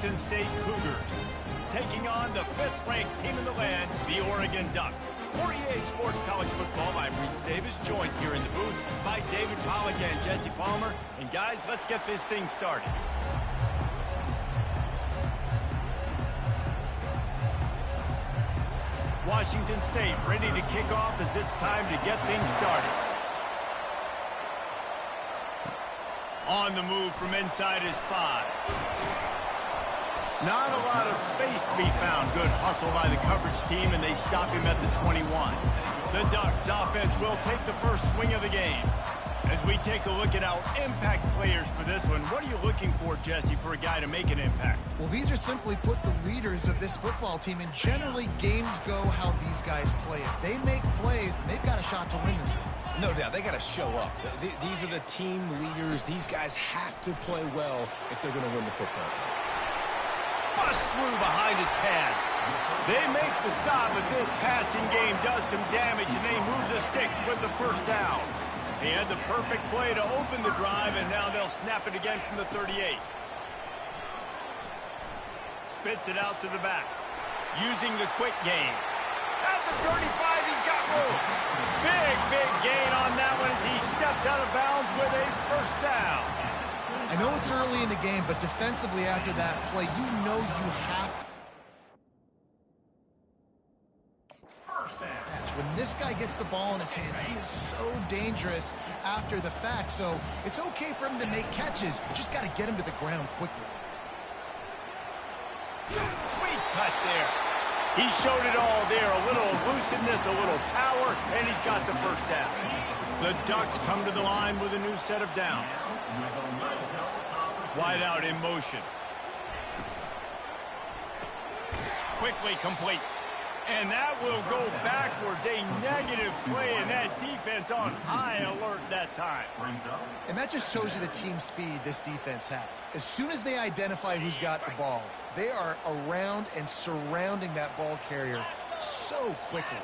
Washington State Cougars, taking on the 5th-ranked team in the land, the Oregon Ducks. For EA Sports College Football, I'm Reese Davis, joined here in the booth by David Pollack and Jesse Palmer. And guys, let's get this thing started. Washington State ready to kick off as it's time to get things started. On the move from inside his 5. Not a lot of space to be found. Good hustle by the coverage team, and they stop him at the 21. The Ducks offense will take the first swing of the game. As we take a look at our impact players for this one, what are you looking for, Jesse, for a guy to make an impact? Well, these are simply put the leaders of this football team, and generally games go how these guys play. If they make plays, they've got a shot to win this one. No doubt, they got to show up. These are the team leaders. These guys have to play well if they're going to win the football game. Bust through behind his pad. They make the stop, but this passing game does some damage, and they move the sticks with the first down. He had the perfect play to open the drive, and now they'll snap it again from the 38. Spits it out to the back. Using the quick game. At the 35, he's got room. Big gain on that one as he steps out of bounds with a first down. I know it's early in the game, but defensively after that play, you know you have to. When this guy gets the ball in his hands, he is so dangerous after the fact. So it's okay for him to make catches. You just got to get him to the ground quickly. Sweet cut there. He showed it all there. A little elusiveness, a little power, and he's got the first down. The Ducks come to the line with a new set of downs. Wide out in motion. Quickly complete. And that will go backwards. A negative play, and that defense on high alert that time. And that just shows you the team speed this defense has. As soon as they identify who's got the ball, they are around and surrounding that ball carrier so quickly.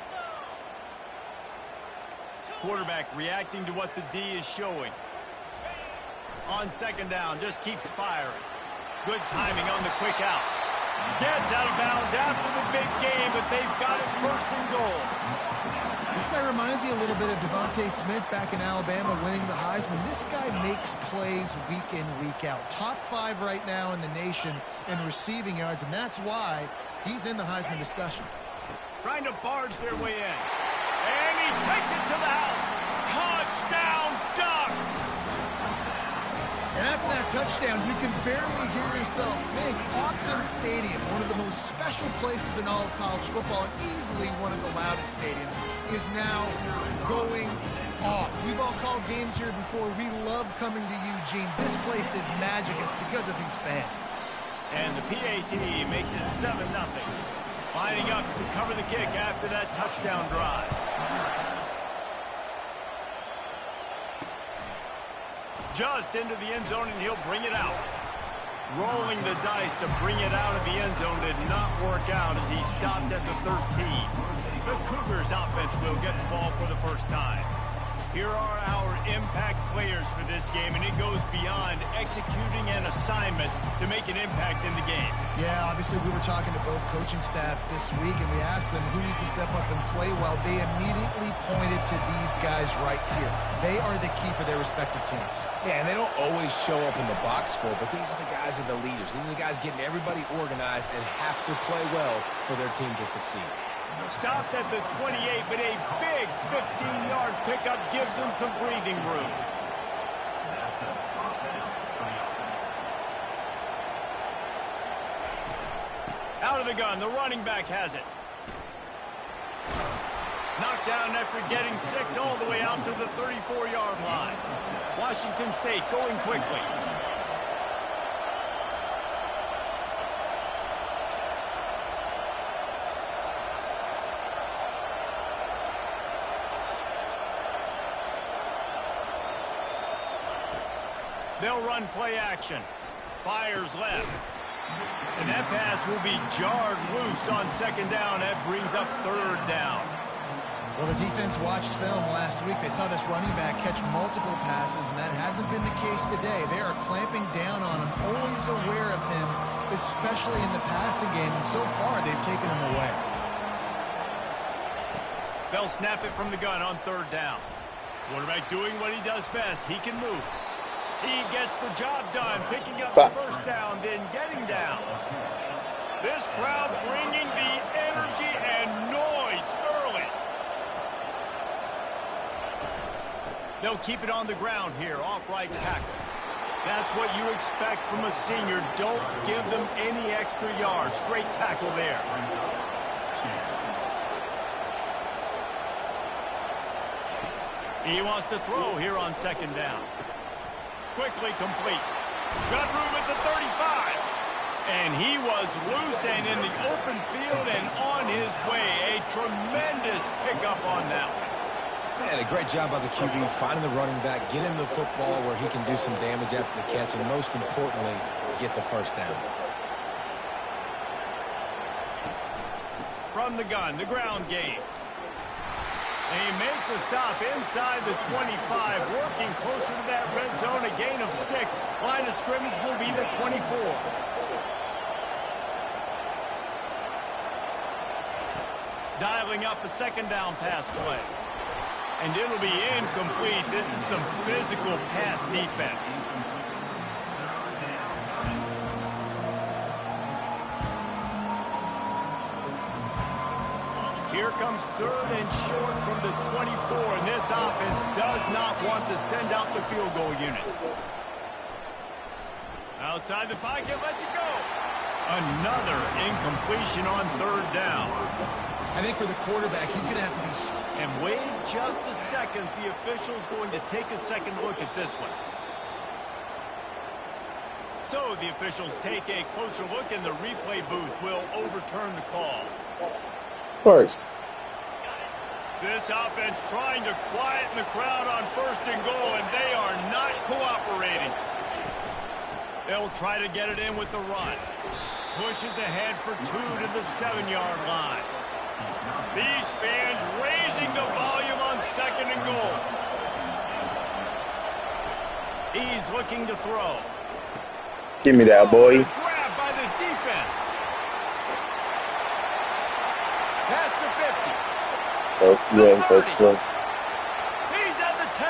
Quarterback reacting to what the D is showing. On second down, just keeps firing. Good timing on the quick out. Gets out of bounds after the big game, but they've got it first and goal. This guy reminds you a little bit of Devontae Smith back in Alabama winning the Heisman. This guy makes plays week in, week out. Top 5 right now in the nation in receiving yards, and that's why he's in the Heisman discussion. Trying to barge their way in. And he takes it to the house. Touchdown, Ducks! And after that touchdown, you can barely hear yourself think. Autzen Stadium, one of the most special places in all of college football, and easily one of the loudest stadiums, is now going off. We've all called games here before. We love coming to Eugene. This place is magic. It's because of these fans. And the PAT makes it 7-0. Lining up to cover the kick after that touchdown drive. Just into the end zone, and he'll bring it out. Rolling the dice to bring it out of the end zone did not work out as he stopped at the 13. The Cougars offense will get the ball for the first time. Here are our impact players for this game, and it goes beyond executing an assignment to make an impact in the game. Yeah, obviously we were talking to both coaching staffs this week, and we asked them who needs to step up and play well. They immediately pointed to these guys right here. They are the key for their respective teams. Yeah, and they don't always show up in the box score, but these are the guys that are the leaders. These are the guys getting everybody organized and have to play well for their team to succeed. Stopped at the 28, but a big 15-yard pickup gives him some breathing room. Out of the gun, the running back has it. Knocked down after getting 6 all the way out to the 34-yard line. Washington State going quickly. They'll run play action. Fires left. And that pass will be jarred loose on second down. That brings up third down. Well, the defense watched film last week. They saw this running back catch multiple passes, and that hasn't been the case today. They are clamping down on him, always aware of him especially in the passing game, and so far they've taken him away. They'll snap it from the gun on 3rd down. Quarterback doing what he does best. He can move. He gets the job done, picking up the 1st down, then getting down. This crowd bringing the energy and noise early. They'll keep it on the ground here, off right tackle. That's what you expect from a senior. Don't give them any extra yards. Great tackle there. He wants to throw here on 2nd down. Quickly complete. Got room at the 35. And he was loose and in the open field and on his way. A tremendous pickup on that one. Man, a great job by the QB, finding the running back, get him the football where he can do some damage after the catch, and most importantly, get the 1st down. From the gun, the ground game. They make the stop inside the 25, working closer to that red zone, a gain of 6. Line of scrimmage will be the 24. Dialing up a 2nd down pass play. And it'll be incomplete. This is some physical pass defense. Here comes 3rd and short from the 24, and this offense does not want to send out the field goal unit. Outside the pocket, lets it go. Another incompletion on 3rd down. I think for the quarterback, he's going to have to be... And wait just a second. The official's going to take a second look at this one. So the officials take a closer look, and the replay booth will overturn the call. Of course. This offense trying to quieten the crowd on 1st and goal, and they are not cooperating. They'll try to get it in with the run. Pushes ahead for 2 to the 7-yard line. These fans raising the volume on 2nd and goal. He's looking to throw. Give me that, boy. Grab by the defense. Past the 50. Oh, yeah, that's slow. He's at the 10.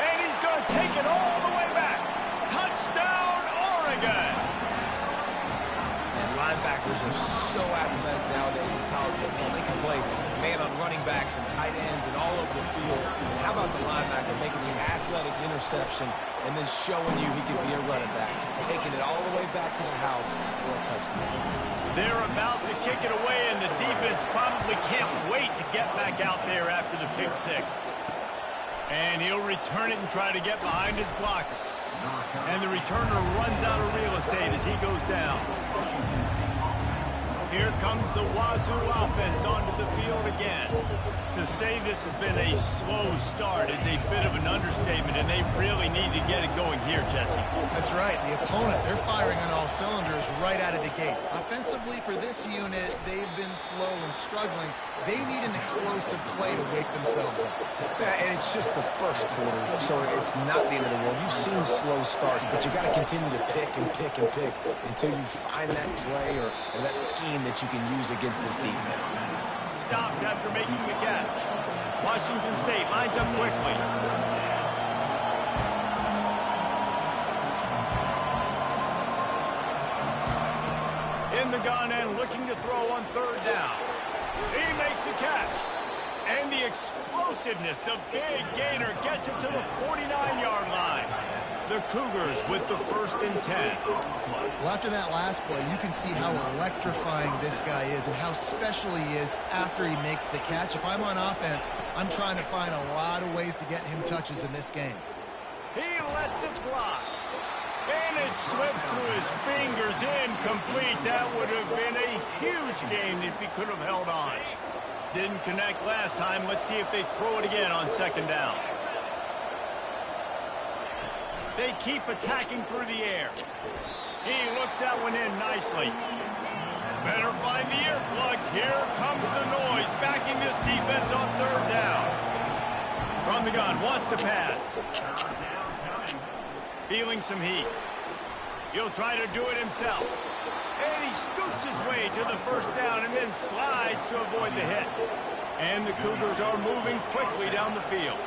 And he's going to take it all the way back. Touchdown, Oregon. And linebackers are so athletic nowadays in college football. They can play man on running backs and tight ends and all over the field. And how about the linebacker making the athletic interception and then showing you he could be a running back, taking it all the way back to the house for a touchdown. They're about to kick it away, and the defense probably can't wait to get back out there after the pick 6. And he'll return it and try to get behind his blockers. And the returner runs out of real estate as he goes down. Here comes the Wazzu offense onto the field again. To say this has been a slow start is a bit of an understatement, and they really need to get it going here, Jesse. That's right. The opponent, they're firing on all cylinders right out of the gate. Offensively, for this unit, they've been slow and struggling. They need an explosive play to wake themselves up. Yeah, and it's just the first quarter, so it's not the end of the world. You've seen slow starts, but you got to continue to pick and pick and pick until you find that play or that scheme that you can use against this defense. Stopped after making the catch. Washington State lines up quickly. In the gun and looking to throw on 3rd down. He makes the catch. And the explosiveness, the big gainer gets it to the 49-yard line. The Cougars with the 1st and 10. Well, after that last play, you can see how electrifying this guy is and how special he is after he makes the catch. If I'm on offense, I'm trying to find a lot of ways to get him touches in this game. He lets it fly. And it slips through his fingers, incomplete. That would have been a huge gain if he could have held on. Didn't connect last time. Let's see if they throw it again on 2nd down. They keep attacking through the air. He looks that one in nicely. Better find the earplugs. Here comes the noise, backing this defense on 3rd down. From the gun, wants to pass. Feeling some heat. He'll try to do it himself. scoots his way to the first down and then slides to avoid the hit. And the Cougars are moving quickly down the field.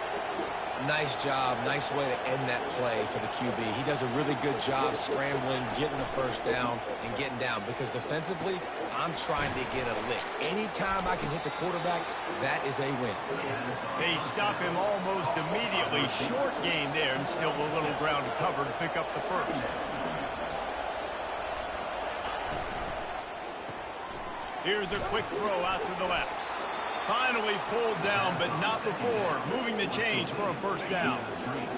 Nice job. Nice way to end that play for the QB. He does a really good job scrambling, getting the first down, and getting down. Because defensively, I'm trying to get a lick. Anytime I can hit the quarterback, that is a win. They stop him almost immediately. Short gain there and still a little ground to cover to pick up the first. Here's a quick throw out to the left. Finally pulled down, but not before. Moving the chains for a first down.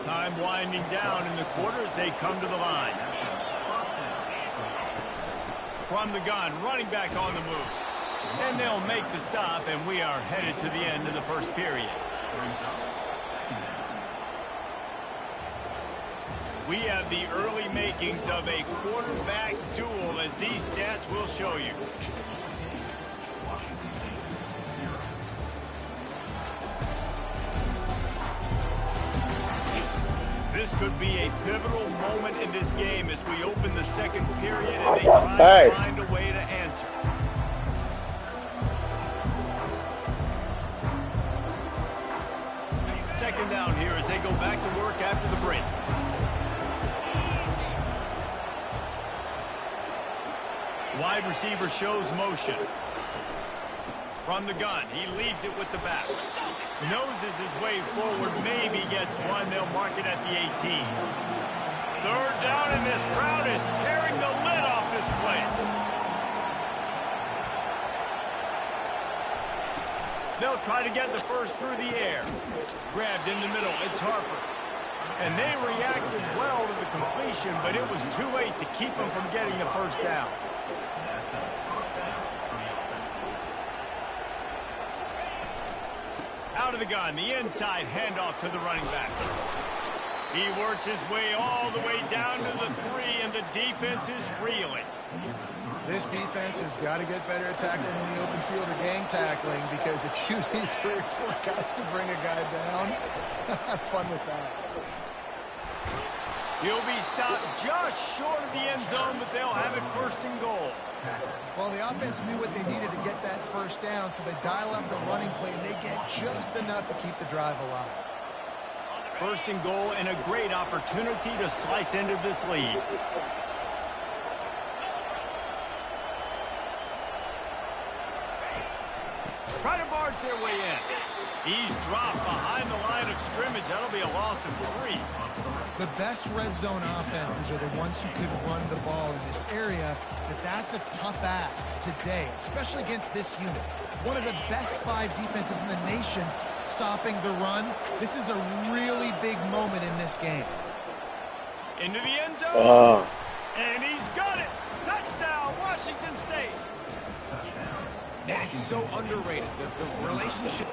Time winding down in the quarter as they come to the line. From the gun, running back on the move. And they'll make the stop, and we are headed to the end of the first period. We have the early makings of a quarterback duel, as these stats will show you. This could be a pivotal moment in this game as we open the second period and they try to find a way to answer. Second down here as they go back to work after the break. Wide receiver shows motion. From the gun, he leaves it with the back. Noses his way forward, maybe gets one. They'll mark it at the 18. Third down, and this crowd is tearing the lid off this place. They'll try to get the first through the air. Grabbed in the middle, it's Harper. And they reacted well to the completion, but it was too late to keep them from getting the first down. Out of the gun, the inside handoff to the running back. He works his way all the way down to the 3, and the defense is reeling. This defense has got to get better at tackling in the open field or gang tackling, because if you need 3 or 4 guys to bring a guy down, have fun with that. He'll be stopped just short of the end zone, but they'll have it first and goal. Well, the offense knew what they needed to get that first down, so they dial up the running play, and they get just enough to keep the drive alive. First and goal, and a great opportunity to slice into this lead. Try to barge their way in. He's dropped behind the line of scrimmage. That'll be a loss of 3. The best red zone offenses are the ones who can run the ball in this area, but that's a tough ask today, especially against this unit. One of the best 5 defenses in the nation stopping the run. This is a really big moment in this game. Into the end zone. And he's got it. Touchdown, Washington State. That's so underrated. The relationship.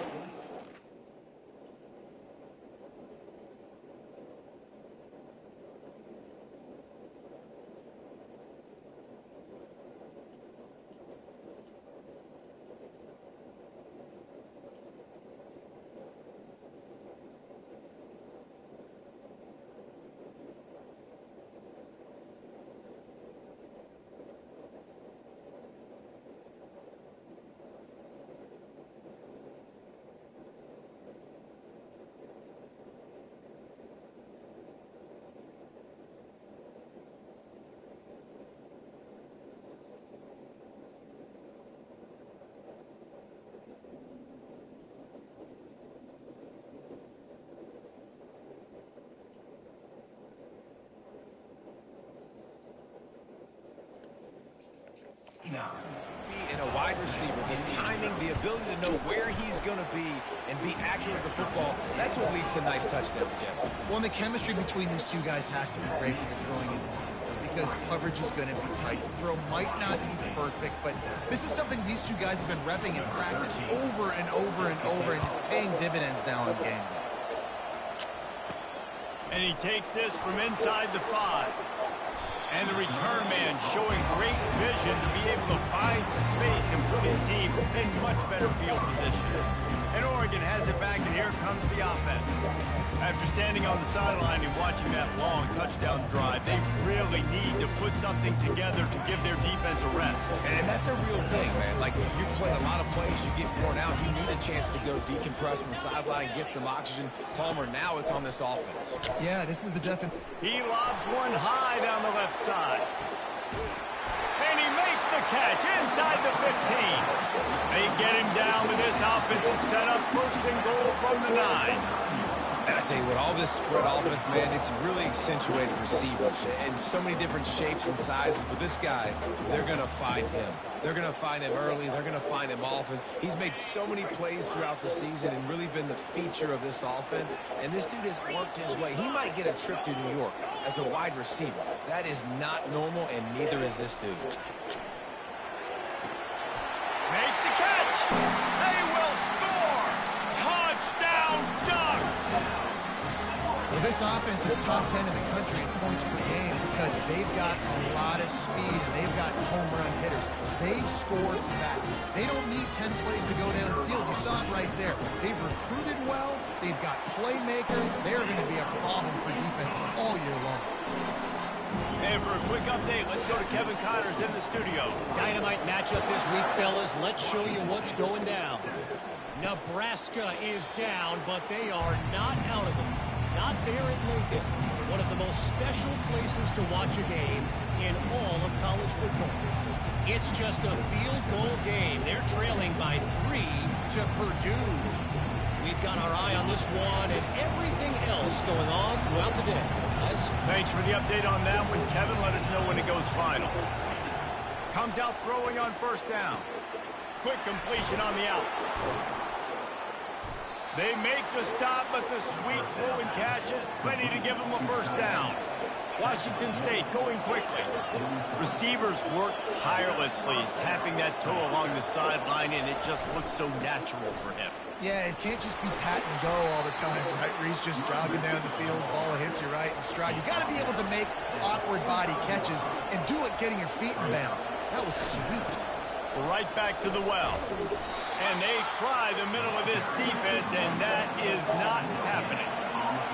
And a wide receiver, the timing, the ability to know where he's going to be and be accurate with the football, that's what leads to nice touchdowns, Jesse. Well, and the chemistry between these two guys has to be great when you're throwing into the end zone, because coverage is going to be tight. The throw might not be perfect, but this is something these two guys have been repping in practice over and over and over, and it's paying dividends now in game. And he takes this from inside the 5. And the return man showing great vision to be able to find some space and put his team in much better field position. And Oregon has it back, and here comes the offense. After standing on the sideline and watching that long touchdown drive, they really need to put something together to give their defense a rest. And that's a real thing, man. Like, you play a lot of plays, you get worn out, you need a chance to go decompress on the sideline, get some oxygen. Palmer, now it's on this offense. Yeah, this is the definite. He lobs one high down the left side. And he makes the catch inside the 15. They get him down with this offensive setup, first and goal from the 9. And I tell you what, all this spread offense, man, it's really accentuated receivers and so many different shapes and sizes. But this guy, they're going to find him. They're going to find him early. They're going to find him often. He's made so many plays throughout the season and really been the feature of this offense. And this dude has worked his way. He might get a trip to New York as a wide receiver. That is not normal, and neither is this dude. Makes the catch. They will score. Touchdown, Ducks. Well, this offense is top 10 in the country in points per game because they've got a lot of speed and they've got home run hitters. They score fast. They don't need 10 plays to go down the field. You saw it right there. They've recruited well. They've got playmakers. They're going to be a problem for defenses all year long. And for a quick update, let's go to Kevin Connors in the studio. Dynamite matchup this week, fellas. Let's show you what's going down. Nebraska is down, but they are not out of it. Not there at Lincoln, one of the most special places to watch a game in all of college football. It's just a field goal game. They're trailing by 3 to Purdue. We've got our eye on this one and everything else going on throughout the day. Guys? Thanks for the update on that one, Kevin. Let us know when it goes final. Comes out throwing on first down. Quick completion on the out. They make the stop, but the sweet blowing catch is plenty to give them a first down. Washington State going quickly. Receivers work tirelessly, tapping that toe along the sideline, and it just looks so natural for him. Yeah, it can't just be pat and go all the time, right? Where he's just jogging down the field, ball hits you right in stride. You got to be able to make awkward body catches and do it getting your feet in bounds. That was sweet. Right back to the well. And they try the middle of this defense, and that is not happening.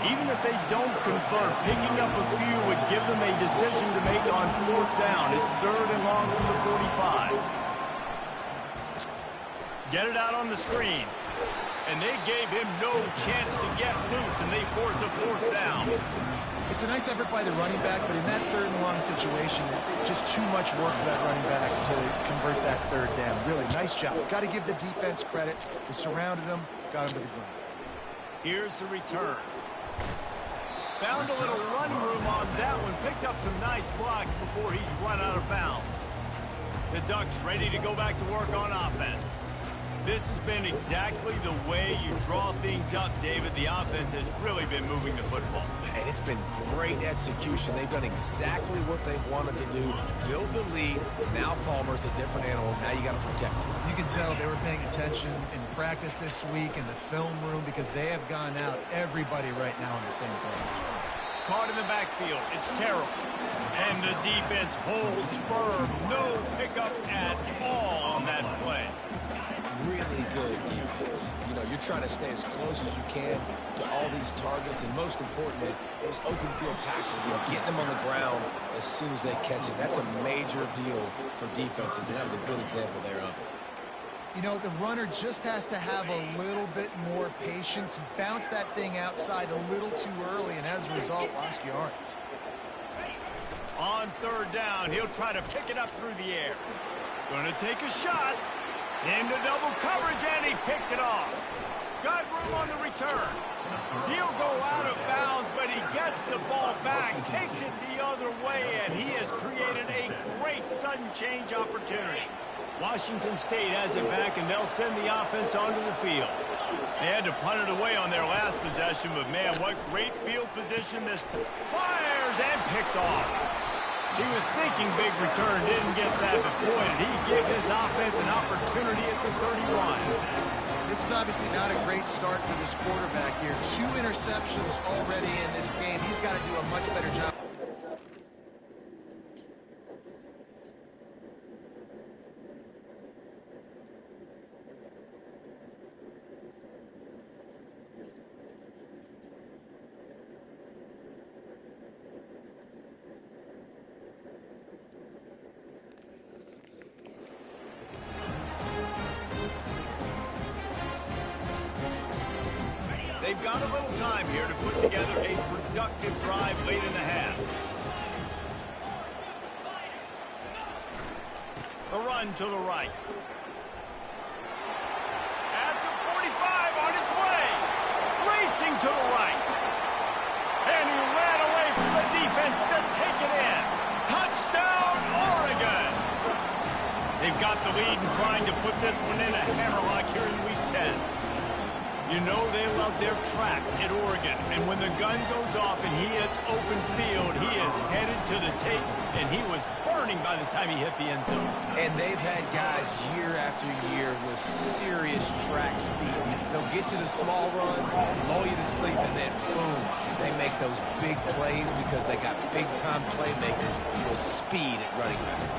Even if they don't convert, picking up a few would give them a decision to make on fourth down. It's 3rd and long from the 45. Get it out on the screen. And they gave him no chance to get loose, and they force a fourth down. It's a nice effort by the running back, but in that 3rd and long situation, it's just too much work for that running back to convert that 3rd down. Really, nice job. Got to give the defense credit. They surrounded him, got him to the ground. Here's the return. Found a little running room on that one. Picked up some nice blocks before he's run out of bounds. The Ducks ready to go back to work on offense. This has been exactly the way you draw things up, David. The offense has really been moving the football. And it's been great execution. They've done exactly what they've wanted to do. Build the lead. Now Palmer's a different animal. Now you got to protect him. You can tell they were paying attention in practice this week in the film room because they have gone out everybody right now on the same page. Caught in the backfield. It's terrible. And the defense holds firm. No pickup at all on that play. Really good defense. You know, you're trying to stay as close as you can to all these targets, and most importantly, those open field tackles and getting them on the ground as soon as they catch it. That's a major deal for defenses, and that was a good example there of it. You know, the runner just has to have a little bit more patience. He bounced that thing outside a little too early, and as a result, lost yards. On 3rd down, he'll try to pick it up through the air. Gonna take a shot. Into double coverage, and he picked it off. Got room on the return. He'll go out of bounds, but he gets the ball back, takes it the other way, and he has created a great sudden change opportunity. Washington State has it back, and they'll send the offense onto the field. They had to punt it away on their last possession, but man, what great field position this time. Fires and picked off. He was thinking big return, didn't get that, but boy, did he give his offense an opportunity at the 31. This is obviously not a great start for this quarterback here. 2 interceptions already in this game. He's got to do a much better job. They've got a little time here to put together a productive drive late in the half. A run to the right. At the 45, on its way. Racing to the right. And he ran away from the defense to take it in. Touchdown, Oregon. They've got the lead and trying to put this one in a hammerlock here in Week 10. You know they love their track at Oregon. And when the gun goes off and he hits open field, he is headed to the tape, and he was burning by the time he hit the end zone. And they've had guys year after year with serious track speed. They'll get you the small runs, lull you to sleep, and then boom, they make those big plays because they got big-time playmakers with speed at running back.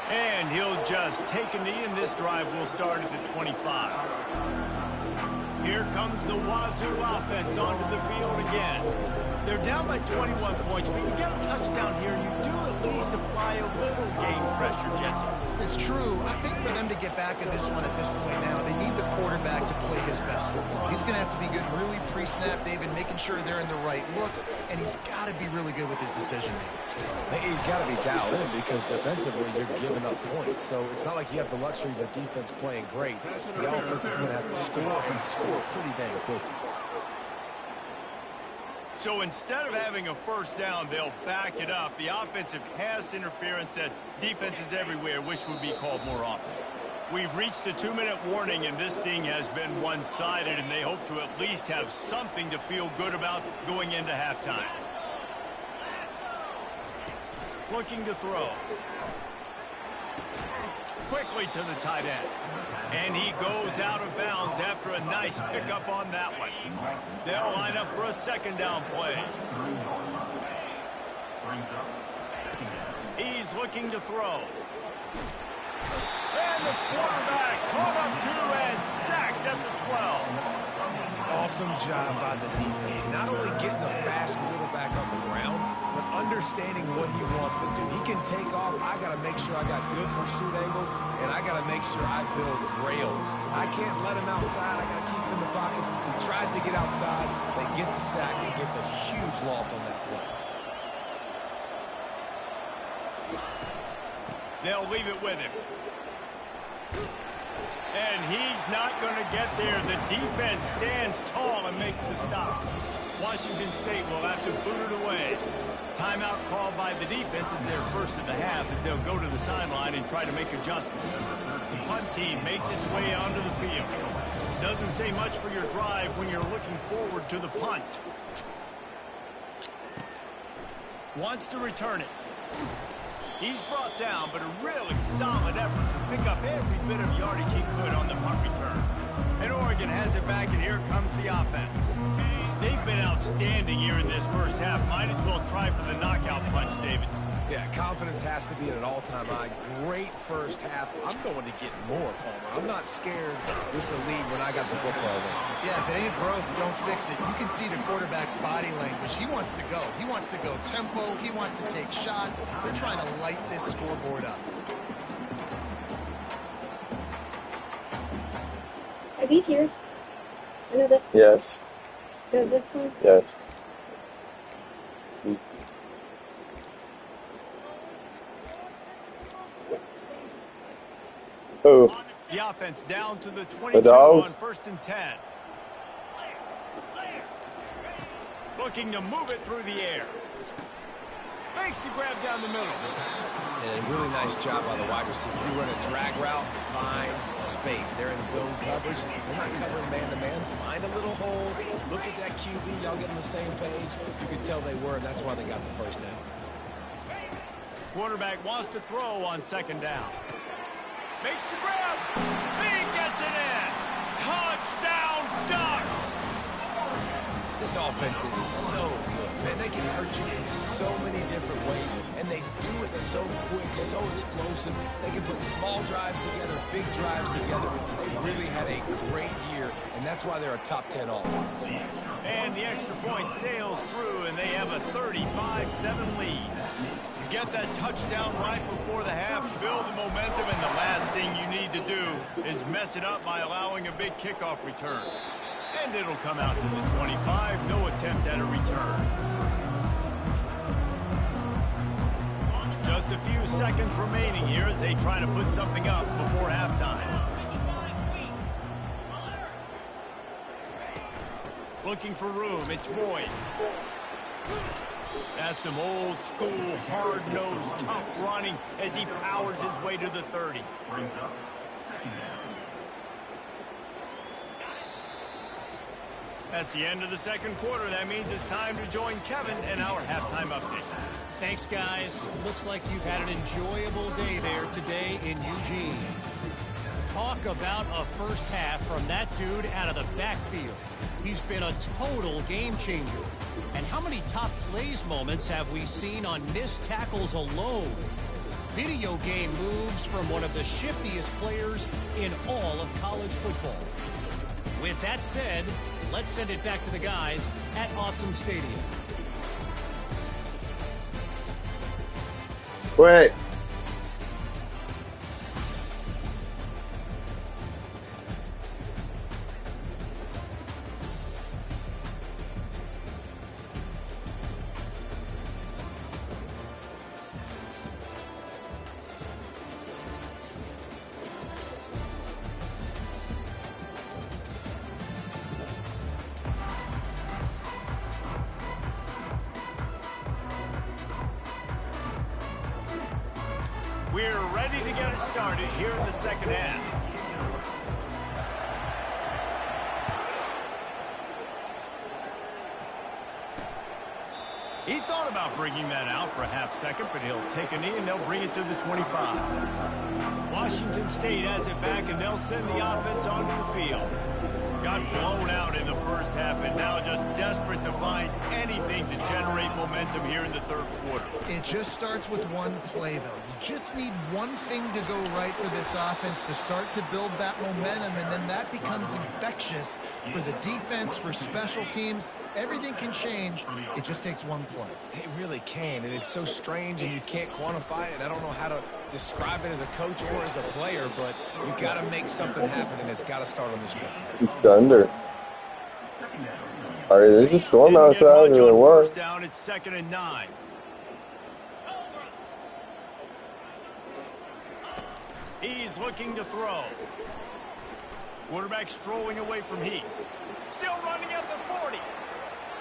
And he'll just take a knee, and this drive will start at the 25. Here comes the Wazzu offense onto the field again. They're down by 21 points, but you get a touchdown here, and you do at least apply a little game pressure, Jesse. It's true. I think for them to get back in this one at this point now, they need the quarterback to play his best football. He's going to have to be good really pre-snap, David, making sure they're in the right looks, and he's got to be really good with his decision-making. He's got to be dialed in because defensively you're giving up points. So it's not like you have the luxury of a defense playing great. The offense is going to have to score and score pretty dang quickly. So instead of having a first down, they'll back it up. The offensive pass interference that defenses everywhere wish would be called more often. We've reached the 2-minute warning, and this thing has been one-sided, and they hope to at least have something to feel good about going into halftime. Looking to throw. Quickly to the tight end. And he goes out of bounds after a nice pickup on that one. They'll line up for a second down play. He's looking to throw. And the quarterback caught up to and sacked at the 12. Awesome job by the defense. Not only getting the fast quarterback on the ground, but understanding what he wants to do. He can take off. I got to make sure I got good pursuit angles, and I got to make sure I build rails. I can't let him outside. I got to keep him in the pocket. He tries to get outside. They get the sack. They get the huge loss on that play. They'll leave it with him. And he's not going to get there. The defense stands tall and makes the stop. Washington State will have to boot it away. Timeout called by the defense is their first of the half as they'll go to the sideline and try to make adjustments. The punt team makes its way onto the field. Doesn't say much for your drive when you're looking forward to the punt. Wants to return it. He's brought down, but a really solid effort to pick up every bit of yardage he could on the punt return. And Oregon has it back, and here comes the offense. They've been outstanding here in this first half. Might as well try for the knockout punch, David. Yeah, confidence has to be at an all-time high. Great first half. I'm going to get more, Palmer. I'm not scared with the lead when I got the football in. Yeah, if it ain't broke, don't fix it. You can see the quarterback's body language. He wants to go. He wants to go tempo. He wants to take shots. They're trying to light this scoreboard up. Are these yours? I know this one. Yes. You know this one? Yes. Oh. The offense down to the 22 on 1st and 10. Looking to move it through the air. Makes the grab down the middle. And a really nice job by the wide receiver. You run a drag route, find space. They're in zone coverage. They're not covering man-to-man. Find a little hole. Look at that QB. Y'all get on the same page. You could tell they were, and that's why they got the first down. Quarterback wants to throw on second down. Makes the grab. He gets it in. Touchdown, Ducks. This offense is so good, man. They can hurt you in so many different ways, and they do it so quick, so explosive. They can put small drives together, big drives together. They really had a great year, and that's why they're a top 10 offense. And the extra point sails through, and they have a 35-7 lead. Get that touchdown right before the half, build the momentum, and the last thing you need to do is mess it up by allowing a big kickoff return. And it'll come out to the 25, no attempt at a return. Just a few seconds remaining here as they try to put something up before halftime. Looking for room, it's Boyd. That's some old school, hard-nosed, tough running as he powers his way to the 30. That's the end of the second quarter. That means it's time to join Kevin and our halftime update. Thanks, guys. Looks like you've had an enjoyable day there today in Eugene. Talk about a first half from that dude out of the backfield. He's been a total game changer. And how many top plays moments have we seen on missed tackles alone? Video game moves from one of the shiftiest players in all of college football. With that said, let's send it back to the guys at Autzen Stadium. Wait. We're ready to get it started here in the second half. He thought about bringing that out for a half second, but he'll take a knee and they'll bring it to the 25. Washington State has it back and they'll send the offense onto the field. Got blown out in the first half and now just desperate to find anything to generate momentum here in the third quarter. It just starts with one play, though. You just need one thing to go right for this offense to start to build that momentum, and then that becomes infectious for the defense, for special teams. Everything can change. It just takes one play. It really can, and it's so strange, and you can't quantify it. I don't know how to describe it as a coach or as a player, but you got to make something happen, and it's got to start on this drive. It's thunder. All right, there's a storm outside or what? First down, it's 2nd and 9. He's looking to throw. Quarterback strolling away from Heat. Still running at the 40.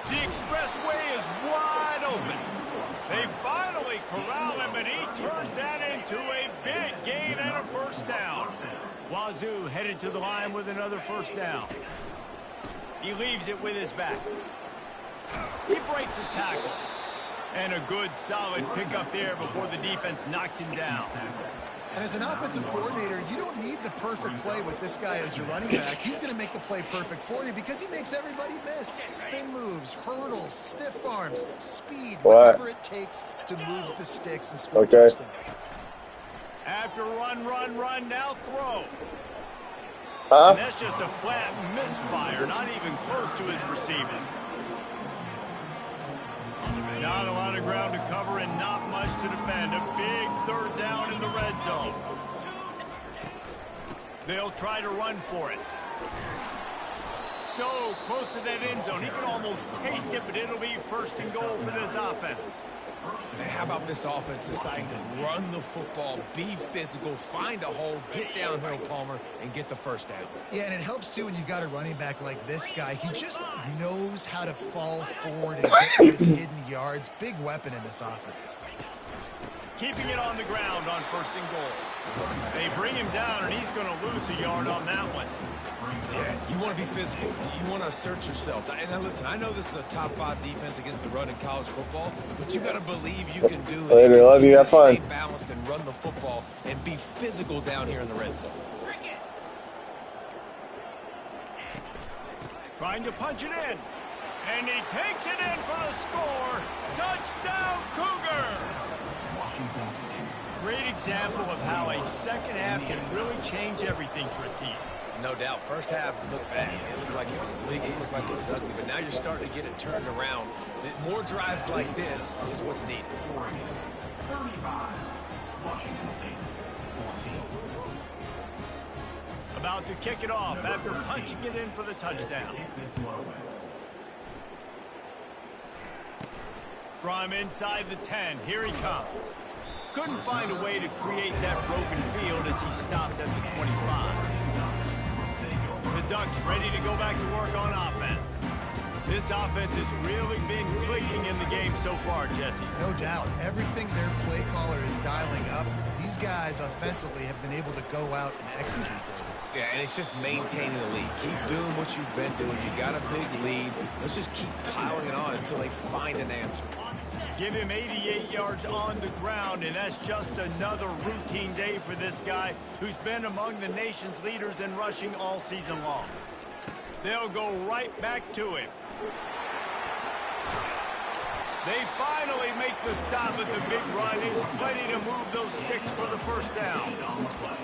The expressway is wide open. They finally corral him, and he turns that into a big gain and a first down. Wazzu headed to the line with another first down. He leaves it with his back. He breaks a tackle. And a good, solid pickup there before the defense knocks him down. And as an offensive coordinator, you don't need the perfect play with this guy as your running back. He's going to make the play perfect for you because he makes everybody miss. Spin moves, hurdles, stiff arms, speed, whatever it takes to move the sticks and score a touchdown. After run, now throw. And that's just a flat misfire, not even close to his receiver. Not a lot of ground to cover and not much to defend. A big third down in the red zone. They'll try to run for it. So close to that end zone. He can almost taste it, but it'll be 1st and goal for this offense. Man, how about this offense deciding to run the football, be physical, find a hole, get downhill, Palmer, and get the first down? Yeah, and it helps, too, when you've got a running back like this guy. He just knows how to fall forward and get those hidden yards. Big weapon in this offense. Keeping it on the ground on 1st and goal. They bring him down, and he's going to lose a yard on that one. Yeah, you want to be physical. You want to assert yourselves. And now listen, I know this is a top 5 defense against the run in college football, but you got to believe you can do it. Later, love you. Have fun. Stay balanced and run the football and be physical down here in the red zone. Trying to punch it in. And he takes it in for the score. Touchdown, Cougars! Great example of how a second half can really change everything for a team. No doubt. First half looked bad. It looked like it was bleak. It looked like it was ugly. But now you're starting to get it turned around. More drives like this is what's needed. About to kick it off after punching it in for the touchdown. From inside the 10, here he comes. Couldn't find a way to create that broken field as he stopped at the 25. The Ducks ready to go back to work on offense. This offense has really been clicking in the game so far, Jesse. No doubt. Everything their play caller is dialing up, these guys offensively have been able to go out and execute. Yeah, and it's just maintaining the lead. Keep doing what you've been doing. You got a big lead. Let's just keep piling it on until they find an answer. Give him 88 yards on the ground, and that's just another routine day for this guy who's been among the nation's leaders in rushing all season long. They'll go right back to him. They finally make the stop at the big run. He's plenty to move those sticks for the first down.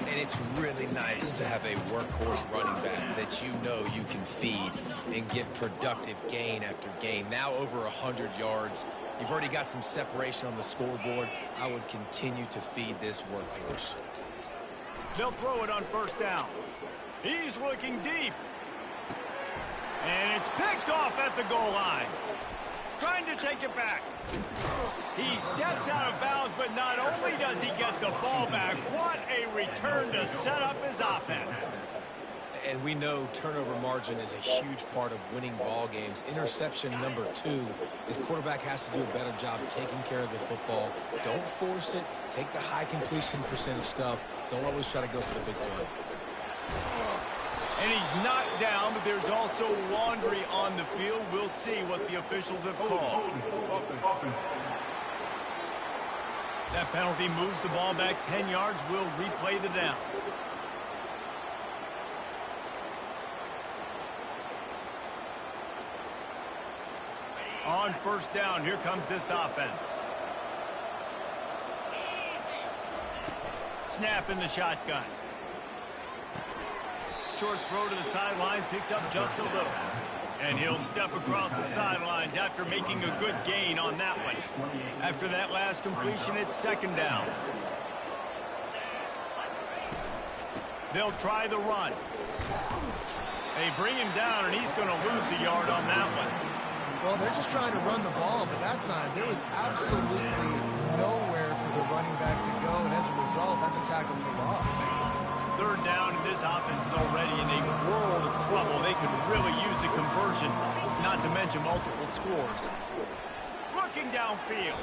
And it's really nice to have a workhorse running back that you know you can feed and get productive gain after gain. Now over 100 yards. You've already got some separation on the scoreboard. I would continue to feed this workhorse. They'll throw it on first down. He's looking deep. And it's picked off at the goal line. Trying to take it back. He steps out of bounds, but not only does he get the ball back, what a return to set up his offense. And we know turnover margin is a huge part of winning ball games. Interception number 2 is quarterback has to do a better job taking care of the football. Don't force it. Take the high completion percentage stuff. Don't always try to go for the big play. And he's knocked down, but there's also laundry on the field. We'll see what the officials have called. That penalty moves the ball back 10 yards. We'll replay the down. On first down, here comes this offense. Snap in the shotgun. Short throw to the sideline, picks up just a little. And he'll step across the sidelines after making a good gain on that one. After that last completion, it's second down. They'll try the run. They bring him down, and he's going to lose a yard on that one. Well, they're just trying to run the ball, but that time there was absolutely nowhere for the running back to go, and as a result, that's a tackle for loss. Third down, and this offense is already in a world of trouble. They could really use a conversion, not to mention multiple scores. Looking downfield.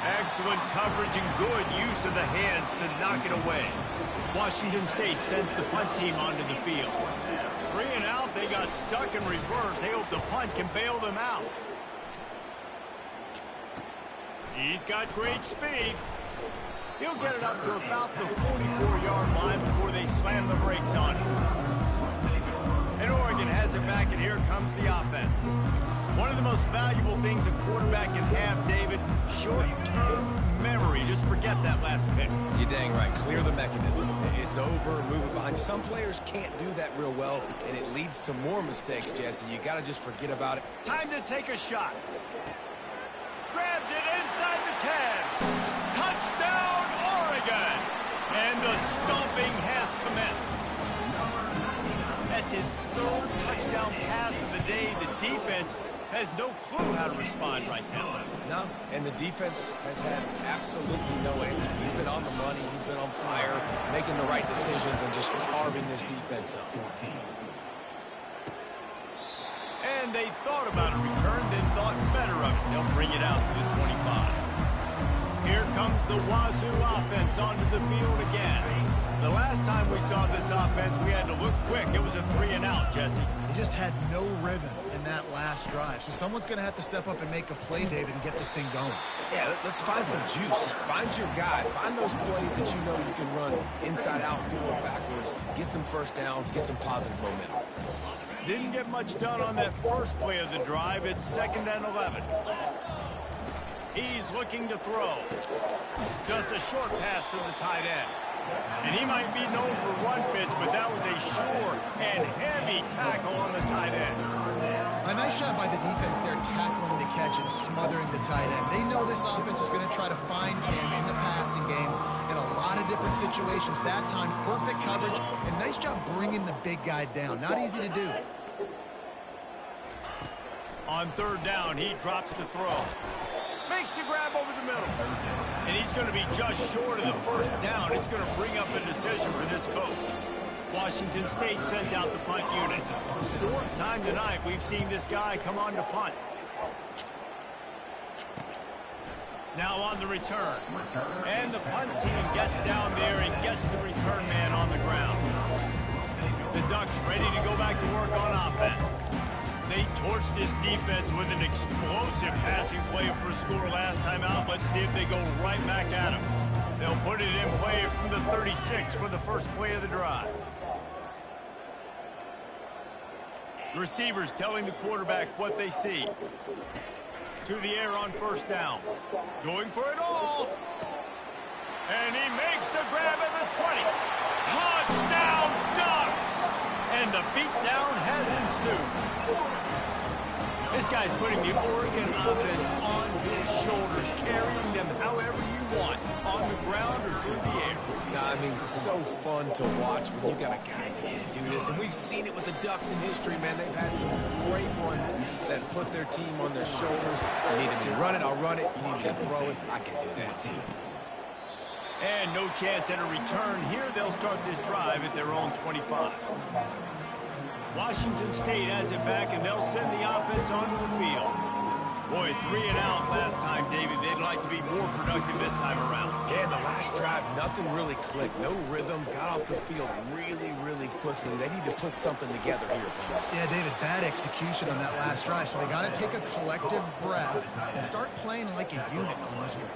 Excellent coverage and good use of the hands to knock it away. Washington State sends the punt team onto the field. 3 and out, they got stuck in reverse. They hope the punt can bail them out. He's got great speed. He'll get it up to about the 44-yard line before they slam the brakes on him. And Oregon has it back, and here comes the offense. One of the most valuable things a quarterback can have, David, short-term memory. Just forget that last pick. You're dang right. Clear the mechanism. It's over. Move it behind. Some players can't do that real well, and it leads to more mistakes, Jesse. You got to just forget about it. Time to take a shot. Grabs it inside the 10. Touchdown, Oregon! And the stomping has commenced. That's his third touchdown pass of the day. The defense has no clue how to respond right now. No, and the defense has had absolutely no answer. He's been on the money. He's been on fire, making the right decisions and just carving this defense up. And they thought about a return, then thought better of it. They'll bring it out to the 25. Here comes the Wazzu offense onto the field again. The last time we saw this offense, we had to look quick. It was a 3 and out, Jesse. They just had no rhythm in that last drive. So someone's going to have to step up and make a play, David, and get this thing going. Yeah, let's find some juice. Find your guy. Find those plays that you know you can run inside out, forward, backwards. Get some first downs. Get some positive momentum. Didn't get much done on that first play of the drive. It's 2nd and 11. He's looking to throw. Just a short pass to the tight end. And he might be known for run fits, but that was a sure and heavy tackle on the tight end. A nice job by the defense there tackling the catch and smothering the tight end. They know this offense is going to try to find him in the passing game in a lot of different situations. That time, perfect coverage, and nice job bringing the big guy down. Not easy to do. On third down, he drops to throw. Makes the grab over the middle. And he's going to be just short of the first down. It's going to bring up a decision for this coach. Washington State sends out the punt unit. Fourth time tonight we've seen this guy come on to punt. Now on the return. And the punt team gets down there and gets the return man on the ground. The Ducks ready to go back to work on offense. They torched this defense with an explosive passing play for a score last time out. Let's see if they go right back at him. They'll put it in play from the 36 for the first play of the drive. Receivers telling the quarterback what they see. To the air on first down. Going for it all. And he makes the grab at the 20. Touchdown, Ducks! And the beatdown has ensued. This guy's putting the Oregon offense on his shoulders, carrying them however you want, on the ground or through the air. Nah, I mean, so fun to watch when you got a guy that can do this. And we've seen it with the Ducks in history, man. They've had some great ones that put their team on their shoulders. You need me to run it, I'll run it. You need me to throw it, I can do that too. And no chance at a return here. They'll start this drive at their own 25. Washington State has it back, and they'll send the offense onto the field. Boy, 3 and out last time, David. They'd like to be more productive this time around. Yeah, in the last drive, nothing really clicked. No rhythm. Got off the field really, really quickly. They need to put something together here, Paul. Yeah, David, bad execution on that last drive. So they got to take a collective breath and start playing like a unit on this one.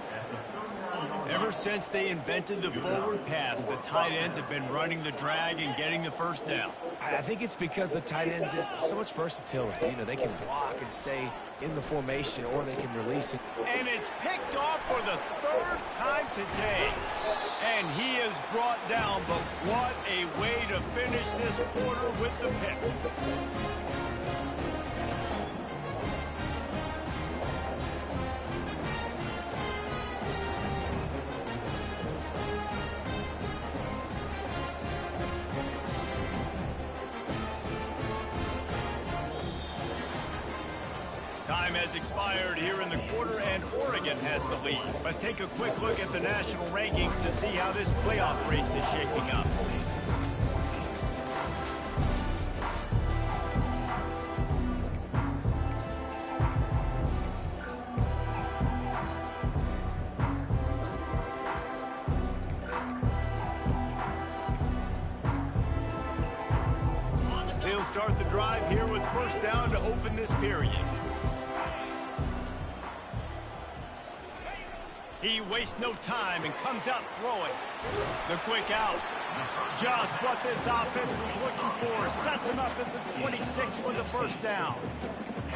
Ever since they invented the forward pass, the tight ends have been running the drag and getting the first down. I think it's because the tight ends just so much versatility. You know, they can block and stay in the formation, or they can release it. And it's picked off for the third time today. And he is brought down, but what a way to finish this quarter with the pick. Time has expired here in the quarter, and Oregon has the lead. Let's take a quick look at the national rankings to see how this playoff race is shaking up. They'll start the drive here with first down to open this period. He wastes no time and comes out throwing. The quick out. Just what this offense was looking for. Sets him up at the 26 for the first down.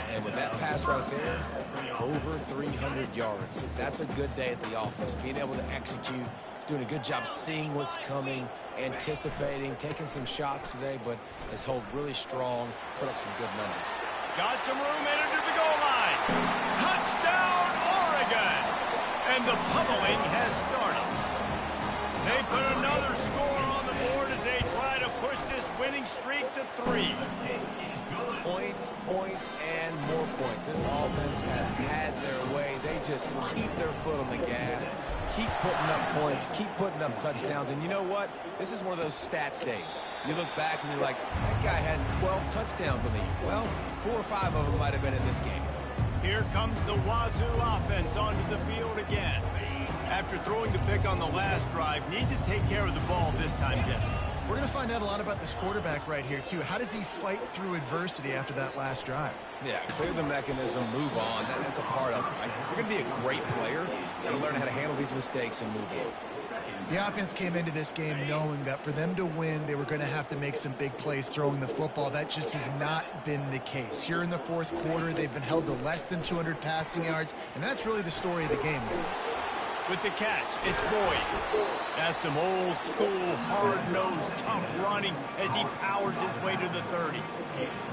And with that pass right there, over 300 yards. That's a good day at the office. Being able to execute, doing a good job seeing what's coming, anticipating, taking some shots today, but has held really strong, put up some good numbers. Got some room headed to the goal line. Touchdown, Oregon! And the pummeling has started. They put another score on the board as they try to push this winning streak to 3. Points, points, and more points. This offense has had their way. They just keep their foot on the gas, keep putting up points, keep putting up touchdowns. And you know what? This is one of those stats days. You look back and you're like, that guy had 12 touchdowns on the year. Well, 4 or 5 of them might have been in this game. Here comes the Wazzu offense onto the field again. After throwing the pick on the last drive, need to take care of the ball this time, Jesse. We're going to find out a lot about this quarterback right here, too. How does he fight through adversity after that last drive? Yeah, clear the mechanism, move on. That's a part of it, right? If you're going to be a great player, you got to learn how to handle these mistakes and move on. The offense came into this game knowing that for them to win, they were going to have to make some big plays throwing the football. That just has not been the case. Here in the fourth quarter, they've been held to less than 200 passing yards, and that's really the story of the game, guys. With the catch, it's Boyd. That's some old school, hard-nosed, tough running as he powers his way to the 30.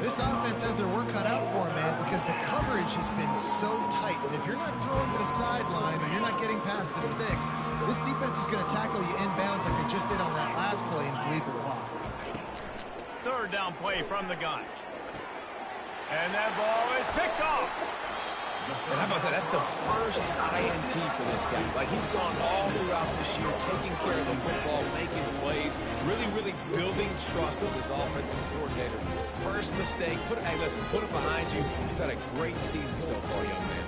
This offense has their work cut out for him, man, because the coverage has been so tight. if you're not throwing to the sideline or you're not getting past the sticks, this defense is going to tackle you inbounds like they just did on that last play and bleed the clock. Third down play from the gun. And that ball is picked off. And how about that? That's the first INT for this guy. Like, he's gone all throughout this year, taking care of the football, making plays, really building trust with his offensive coordinator. First mistake. Hey, listen, put it behind you. You've had a great season so far, young man.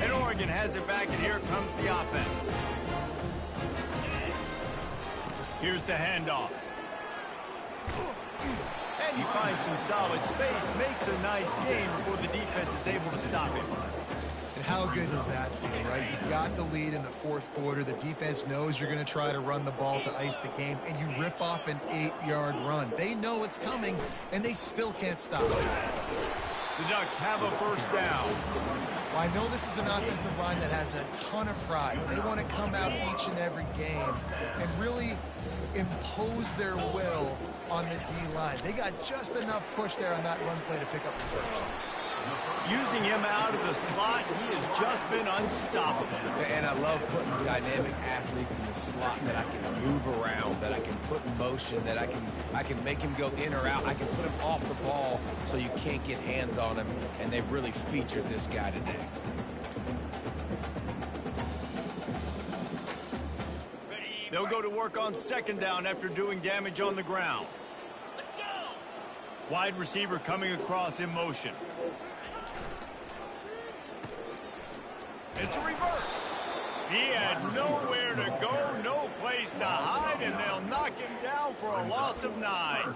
And Oregon has it back, and here comes the offense. Here's the handoff. And he finds some solid space, makes a nice gain before the defense is able to stop him. And how good does that feel, right? You've got the lead in the fourth quarter. The defense knows you're going to try to run the ball to ice the game, and you rip off an 8-yard run. They know it's coming, and they still can't stop it. The Ducks have a first down. Well, I know this is an offensive line that has a ton of pride. They want to come out each and every game and really impose their will on the D-line. They got just enough push there on that run play to pick up the first. Using him out of the slot, he has just been unstoppable. And I love putting dynamic athletes in the slot that I can move around, that I can put in motion, that I can make him go in or out. I can put him off the ball so you can't get hands on him, and they've really featured this guy today. They'll go to work on second down after doing damage on the ground. Let's go! Wide receiver coming across in motion. It's a reverse. He had nowhere to go, no place to hide, and they'll knock him down for a loss of 9.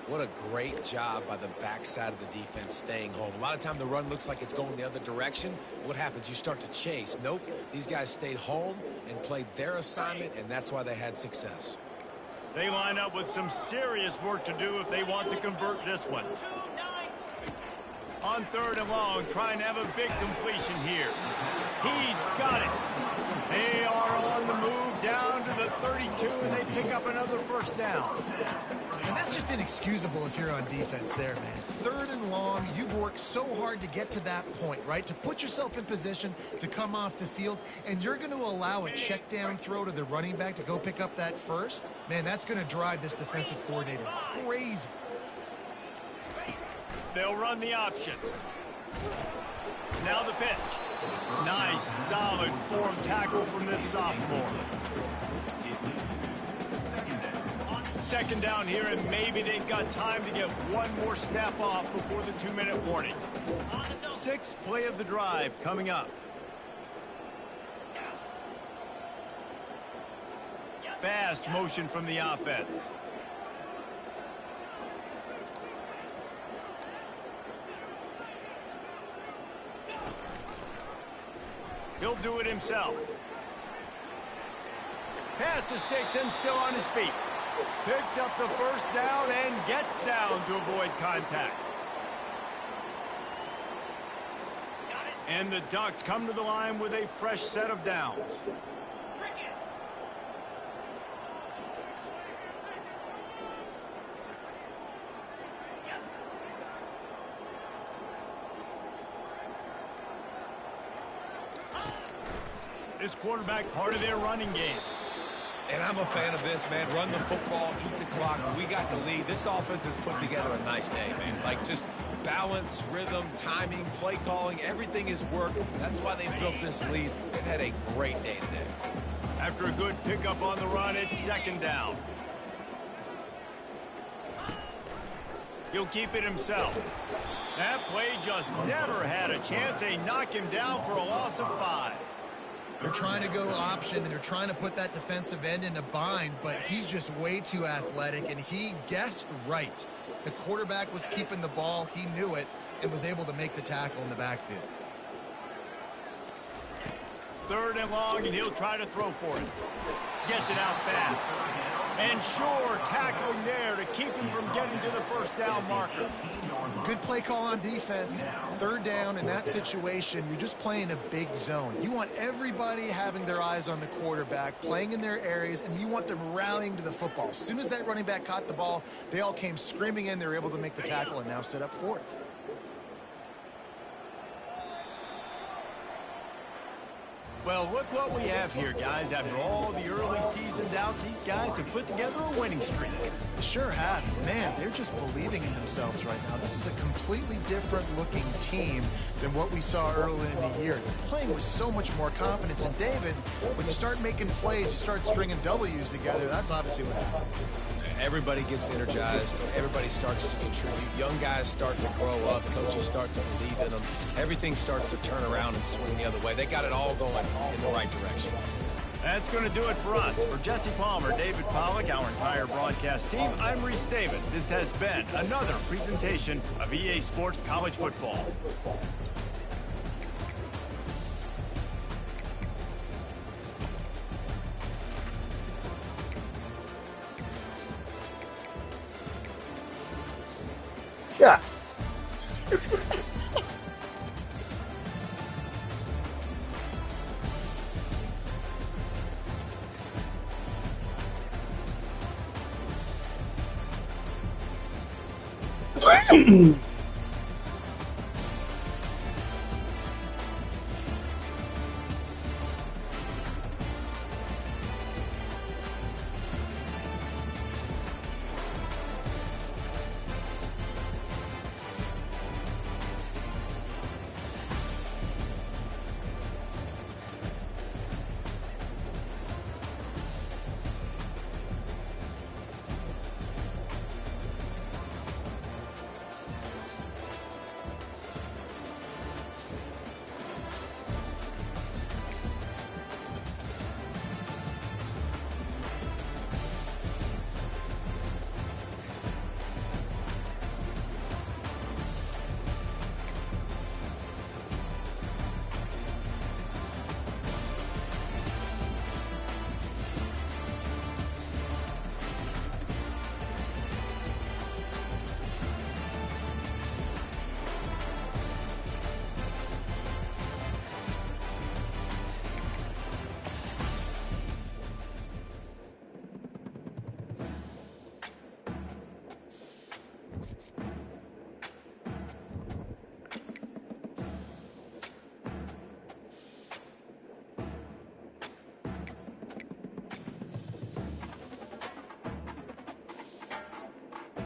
What a great job by the backside of the defense staying home. A lot of time the run looks like it's going the other direction. What happens? You start to chase. Nope. These guys stayed home and played their assignment, and that's why they had success. They line up with some serious work to do if they want to convert this one. On third and long, trying to have a big completion here. He's got it. They are on the move down to the 32, and they pick up another first down. And that's just inexcusable if you're on defense there, man. Third and long, you've worked so hard to get to that point, right? To put yourself in position to come off the field, and you're going to allow a check down throw to the running back to go pick up that first? Man, that's going to drive this defensive coordinator crazy. They'll run the option. Now the pitch. Nice, solid form tackle from this sophomore. Second down here, and maybe they've got time to get one more snap off before the 2-minute warning. Sixth play of the drive coming up. Fast motion from the offense. He'll do it himself. Pass the sticks and still on his feet. Picks up the first down and gets down to avoid contact. And the Ducks come to the line with a fresh set of downs. This quarterback part of their running game. And I'm a fan of this, man. Run the football, eat the clock. We got the lead. This offense has put together a nice day, man. Like, just balance, rhythm, timing, play calling, everything has worked. That's why they built this lead. They've had a great day today. After a good pickup on the run, it's second down. He'll keep it himself. That play just never had a chance. They knock him down for a loss of 5. They're trying to go option, and they're trying to put that defensive end in a bind, but he's just way too athletic, and he guessed right. The quarterback was keeping the ball. He knew it and was able to make the tackle in the backfield. Third and long, and he'll try to throw for it. Gets it out fast. And sure, tackling there to keep him from getting to the first down marker. Good play call on defense. Third down in that situation, you're just playing a big zone. You want everybody having their eyes on the quarterback, playing in their areas, and you want them rallying to the football. As soon as that running back caught the ball, they all came screaming in. They were able to make the tackle and now set up fourth. Well, look what we have here, guys. After all the early season doubts, these guys have put together a winning streak. Sure have. Man, they're just believing in themselves right now. This is a completely different looking team than what we saw early in the year. They're playing with so much more confidence. And David, when you start making plays, you start stringing W's together, that's obviously what happened. Everybody gets energized. Everybody starts to contribute. Young guys start to grow up. Coaches start to believe in them. Everything starts to turn around and swing the other way. They got it all going in the right direction. That's going to do it for us. For Jesse Palmer, David Pollack, our entire broadcast team, I'm Reese Davis. This has been another presentation of EA Sports College Football. Yeah.